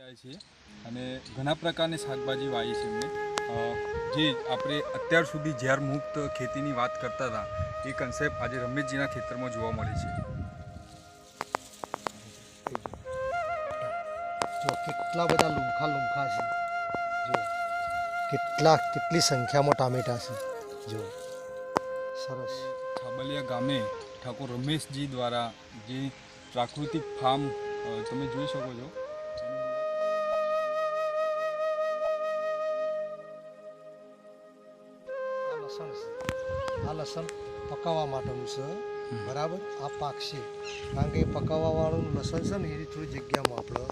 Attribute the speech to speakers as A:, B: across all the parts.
A: જાય છે અને ઘણા પ્રકારની શાકભાજી વાવી છે એમને જે આપણે અત્યાર સુધી ઝેર મુક્ત ખેતીની વાત કરતા હતા એ કન્સેપ્ટ આજે રમેશજીના ખેતરમાં જોવા મળે છે।
B: જો કેટલા બધા લુમખા છે, જો કેટલી સંખ્યામાં ટામેટા છે, જો સરસ।
A: છાબલિયા ગામે ઠાકોર રમેશજી દ્વારા જે પ્રાકૃતિક ફાર્મ તમે જોઈ શકો છો।
B: આ લસણ પકાવવા માટેનું છે, બરાબર। આ પાકશે કારણ કે પકાવવાવાળું લસણ છે ને એ થોડી જગ્યામાં આપણે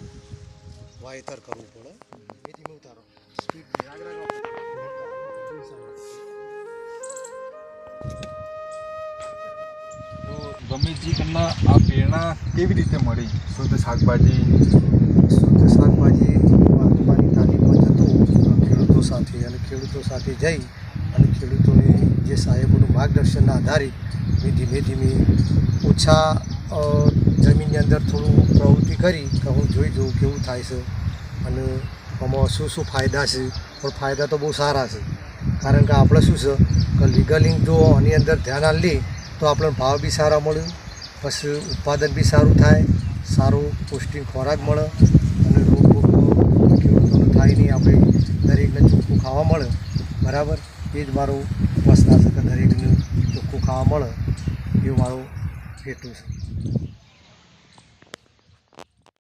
B: વાવેતર કરવું પડે। એ ધીમે ઉતારો સ્પીડ
A: તો રમેશજી તમને આ પ્રેરણા કેવી રીતે મળી શુદ્ધ શાકભાજી
B: વાવવાની તાલીમમાં જતો ખેડૂતો સાથે જઈ અને ખેડૂતોને જે સાહેબોનું માર્ગદર્શનના આધારે મેં ધીમે ધીમે ઓછા જમીનની અંદર થોડું પ્રવૃત્તિ કરી કે હું જોઈ જોઉં કેવું થાય છે અને આમાં શું ફાયદા છે। પણ ફાયદા તો બહુ સારા છે, કારણ કે આપણે શું છે કે લીગલિંગ જો આની અંદર ધ્યાન આપીએ તો આપણે ભાવ બી સારા મળે, પછી ઉત્પાદન બી સારું થાય, સારું પૌષ્ટિક ખોરાક મળે અને રોગ ખેડૂતોને થાય નહીં, આપણે દરેકને ચોખ્ખું ખાવા મળે, બરાબર। એ જ મારું પ્રશ્ન છે કે દરેકને ચોખ્ખું ખાવા મળે એ મારો હેતુ છે।